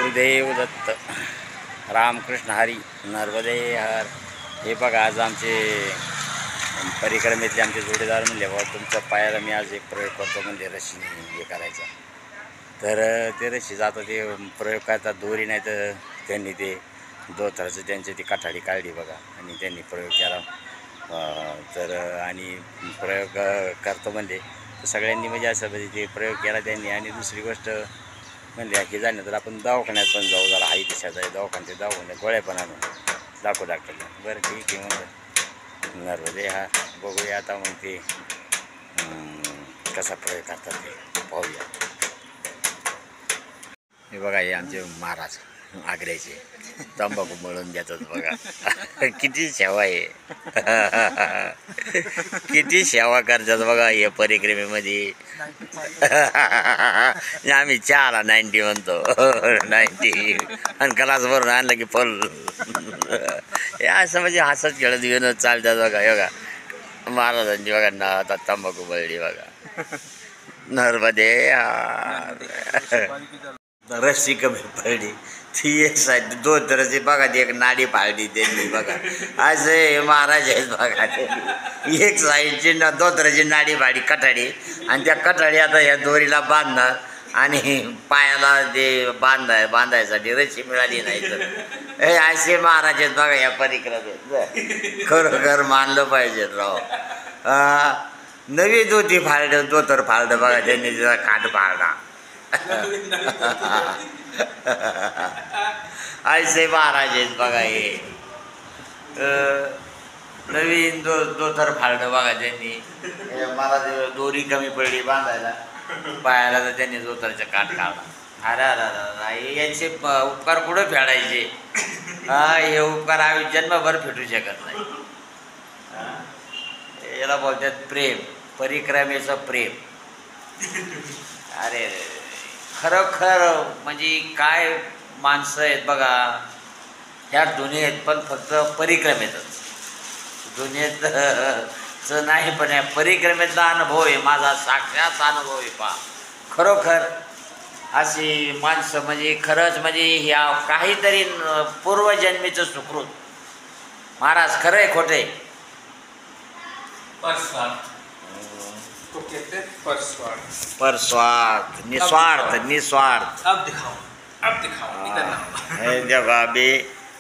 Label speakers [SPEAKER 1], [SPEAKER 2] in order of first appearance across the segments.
[SPEAKER 1] गुरुदेव दत्त रामकृष्ण हरी नर्मदे हर. हे बघा आज आमचे परिक्रमेतले आमचे जोडीदार म्हणले बाबा तुमच्या पायाला मी आज एक प्रयोग करतो म्हणजे रशीने हे करायचा. तर ते रशी जातं ते प्रयोग करतात दोरी नाही तर त्यांनी ते दोतराचं त्यांची ती काठाडी काढली बघा आणि त्यांनी प्रयोग केला. तर आणि प्रयोग करतो म्हणजे सगळ्यांनी म्हणजे असं म्हणजे ते प्रयोग केला त्यांनी. आणि दुसरी गोष्ट म्हणजे हे झालं तर आपण दवाखान्यात पण जाऊ जरा हाई दिशाचा आहे दवाखान्यात गोळ्या पण आणून दाखवू डॉक्टरला. बरं ठीक आहे म्हणलं नर्मदे हा बघूया आता मग ते कसा प्रयोग करतात ते पाहूया. हे बघा हे आमचे महाराज आग्र्याचे तंबाखू मळून देतात बघा. किती सेवा आहे किती सेवा करतात बघा या परिक्रमेमध्ये. आम्ही चहाला 90 म्हणतो 90 आणि ग्लास भरून आणलं की फुल. हे असं म्हणजे हसत खेळत घेऊन चालतात बघा. हे बघा महाराजांची बघा ना आता तंबाखू मळली बघा. नर्मदे रस्सी कमी पडली ती एक साईड दोन तरची बघा ती एक नाडी पाळली त्यांनी बघा. असे महाराज आहेत बघा त्यांनी एक साईडची दोतराची नाडी पाळली कठाडी आणि त्या कठाडी आता ह्या दोरीला बांधणार आणि पायाला ते बांधायसाठी रस्सी मिळाली नाही तर हे असे महाराज आहेत बघा या परिक्रमेत. खरोखर मानलं पाहिजे राव. नवी धोती फाळलं दोतर फाळलं बघा त्यांनी तिचा काठ पाळला. ऐसे महाराज आहेत बघा हे. नवीन दोतर फाळलं बघा त्यांनी. मला दोरी कमी पडली बांधायला पायाला तर त्यांनी दोतरचा काठ काढला. अरे अरे यांचे उपकार कुठं फेडायचे. हे उपकार आम्ही जन्मभर फेटू शकत नाही. याला बोलतात प्रेम परिक्रमेचं प्रेम. अरे खरोखर म्हणजे काय माणसं आहेत बघा ह्या दुनियेत. पण फक्त परिक्रमेतच दुनियेतचं नाही पण या परिक्रमेतला अनुभव आहे माझा साक्षात अनुभव आहे पहा. खरोखर अशी माणसं म्हणजे खरंच म्हणजे ह्या काहीतरी पूर्वजन्मीचं सुकृत. महाराज खरं आहे खोटं आहे. परस्वार्थ निस्वार्थ निस्वार्थ.
[SPEAKER 2] अब दिखाओ इधर
[SPEAKER 1] जब अभी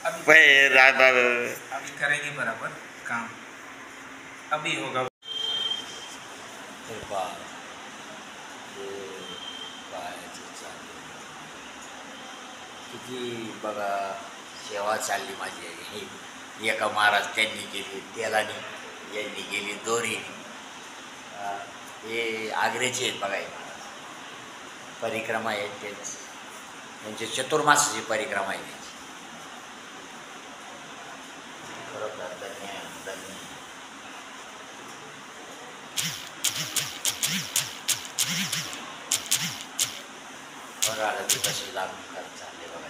[SPEAKER 2] अभी करेंगे बराबर काम अभी होगा.
[SPEAKER 1] किती बघा सेवा चालली माझी. एका महाराज त्यांनी केली तेलानी यांनी केली दोरी. हे आग्र्याचे आहेत बघा. परिक्रमा आहेत तेच त्यांची चतुर्मासाची परिक्रमा आहे त्यांची. खरोखर धन्य धन्य. बघा ते कसे लागून करत चालले बघा.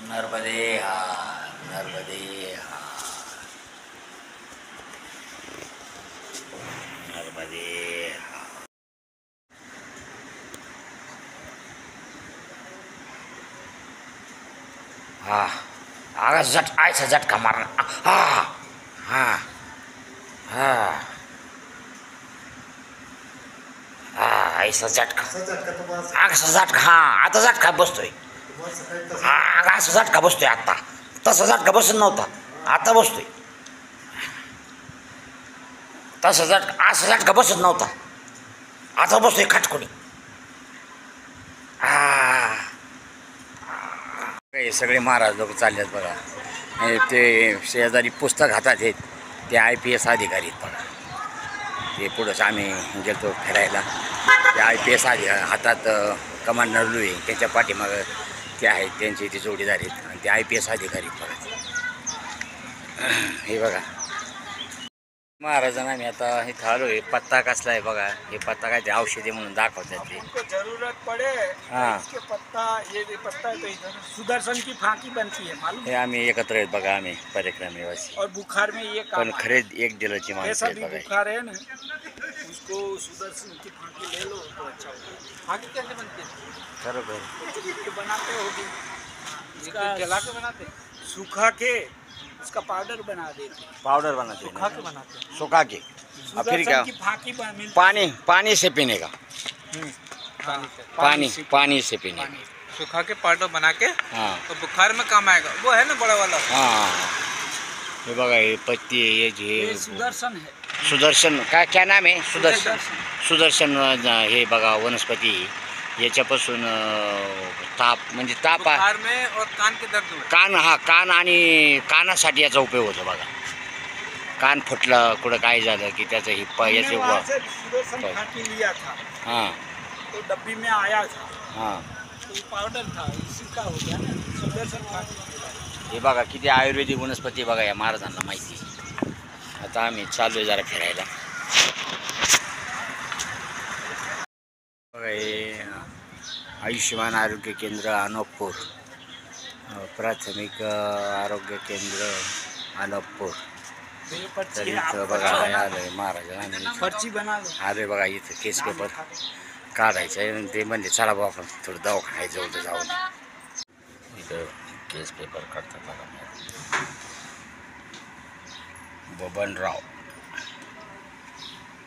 [SPEAKER 1] नर्मदे हार नर्मदे हार नर्मदे हार. हा आगा आयचा झटका मारना. हा हा हा हा ऐसा झटका असा झटका. हा आता झटका बसतोय. हा असा झटका बसतोय आता. तसा झटका बसत नव्हता आता बसतोय. तसा झटका असा झटका बसत नव्हता आता बसतोय खटकोणी. हे सगळे महाराज लोक चालले आहेत बघा. ते शेजारी पुस्तक हातात आहेत ते IPS अधिकारी आहेत बघा. ते पुढंच आम्ही गेलो फिरायला. ते IPS हातात कमांडर लुई त्याच्या पाठीमागं ते आहेत त्यांचे ते जोडीदार आहेत आणि ते IPS अधिकारी बघा. हे बघा महाराजांना आम्ही आता इथं आलो आहे. पत्ता कसला आहे बघा. हे पत्ता काय ते औषधी म्हणून दाखवतात ते.
[SPEAKER 2] जरूरत पड़े
[SPEAKER 1] हाँ
[SPEAKER 2] पत्ता ये पत्ता है तो इधर सुदर्शन की फांकी बनती है मालूम.
[SPEAKER 1] हे आम्ही एकत्र आहेत बघा आम्ही परिक्रमेवासी.
[SPEAKER 2] और बुखार में ये
[SPEAKER 1] पण खरे एक दिलाची माणसं आहेत बघा.
[SPEAKER 2] बुखार है ना इसको सुदर्शन की फांकी ले लो तो अच्छा होगा।
[SPEAKER 3] फांकी कैसे बनती है?
[SPEAKER 1] खरोखर
[SPEAKER 2] ये बनाते होगी
[SPEAKER 3] इसका जला के बनाते हैं?
[SPEAKER 2] सूखा के उसका पाउडर बना देते हैं।
[SPEAKER 1] पाउडर बनाते हैं
[SPEAKER 3] सुखा के बनाते हैं।
[SPEAKER 1] सुखा के और फिर क्या
[SPEAKER 2] सुदर्शन की फांकी मिलती
[SPEAKER 1] पानी पानी से पीने का
[SPEAKER 3] पानी से
[SPEAKER 1] पानी से पीने का
[SPEAKER 3] सुखा के पाउडर बना के
[SPEAKER 1] हाँ
[SPEAKER 3] तो बुखार में काम आएगा। वो है ना बड़ा वाला?
[SPEAKER 1] हाँ हे बघा हे पत्ती आहे
[SPEAKER 2] ये
[SPEAKER 1] हे
[SPEAKER 2] सुदर्शन है।
[SPEAKER 1] सुदर्शन क्या नाम आहे सुदर्शन सुदर्शन हे बघा वनस्पती याच्यापासून ताप म्हणजे ताप
[SPEAKER 3] बुखार में और कान के दर्द में।
[SPEAKER 1] कान आणि कानासाठी याचा उपयोग होतो बघा कान फुटलं कुठं काय झालं की त्याचं हे
[SPEAKER 2] हमने
[SPEAKER 1] याचे
[SPEAKER 2] वहाँ से सुदर्शन फांकी लिया था
[SPEAKER 1] हां
[SPEAKER 2] तो डब्बी में आया था
[SPEAKER 1] हां
[SPEAKER 2] तो ये पाउडर था इसी का हो गया ना सुदर्शन फांकी।
[SPEAKER 1] हे बघा किती आयुर्वेदिक वनस्पती बघा या महाराजांना माहिती आता आम्ही चालू आहे जरा फिरायला बघा हे आयुष्यमान आरोग्य केंद्र अनोपपूर प्राथमिक आरोग्य केंद्र अनोपपूर
[SPEAKER 2] तो ये पर्ची
[SPEAKER 1] तर
[SPEAKER 2] है, आप
[SPEAKER 1] इथं बघा हे आलंय महाराजांना
[SPEAKER 2] पर्ची बना लो।
[SPEAKER 1] आले बघा इथं केस पेपर काढायचं आहे आणि ते म्हणजे चला बा आपण थोडं दवाखान्यात जाऊ तर जाऊ इथं केस पेपर काढतात बघा बबनराव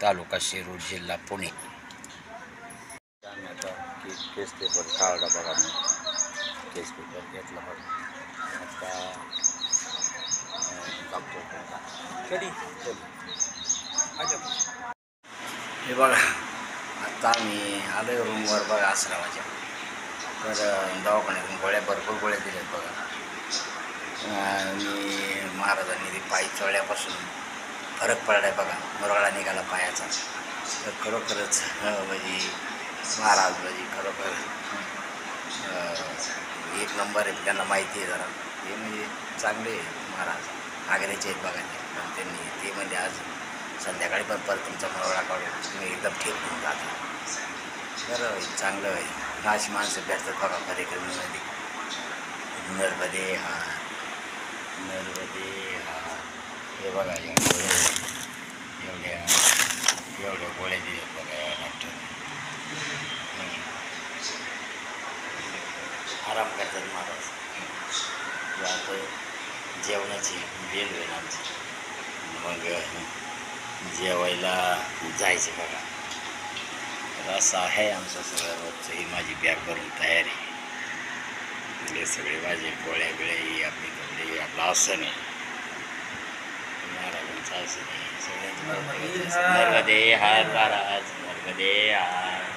[SPEAKER 1] तालुका शिरूर जिल्हा पुणे आम्ही आता केस पेपर काढला बघा मी केस पेपर घेतला बघा आता
[SPEAKER 3] कधी?
[SPEAKER 1] हे बघा आता आम्ही आलो आहे रूमवर बघा आश्रमाच्या तर दवाखान्यातून गोळ्या भरपूर गोळ्या दिल्यात बघा आणि महाराजांनी ते पाय चळल्यापासून फरक पडला आहे बघा मुरगाळा निघाला पायाचा तर खरोखरच म्हणजे महाराज म्हणजे खरोखर एक नंबर आहे त्यांना माहिती आहे जरा ते म्हणजे चांगले महाराज आग्र्याचे आहेत बघा ते पण त्यांनी ते म्हणजे आज संध्याकाळी पण परत तुमचा मुरगाळा काढून तुम्ही एकदम ठीक होऊन जाता बरं चांगलं आहे अशी माणसं भेटतात बघा कार्यक्रमामध्ये नर्मदे हा हे बघा एवढ्या गोळ्या दिल्यात बघा या डॉक्टर आराम करतात महाराज आता जेवणाची बेल होईल आमची मग जेवायला जायचे बघा तर असं आहे आमचं सगळं रोजचं ही माझी बॅग भरून तयारी हे सगळे माझे गोळ्या बिळ्या ही आपली कपडे आपलं आसन आहे महाराजांचं आसन आहे सगळ्यांचं नर्मदे हार महाराज नर्मदे हार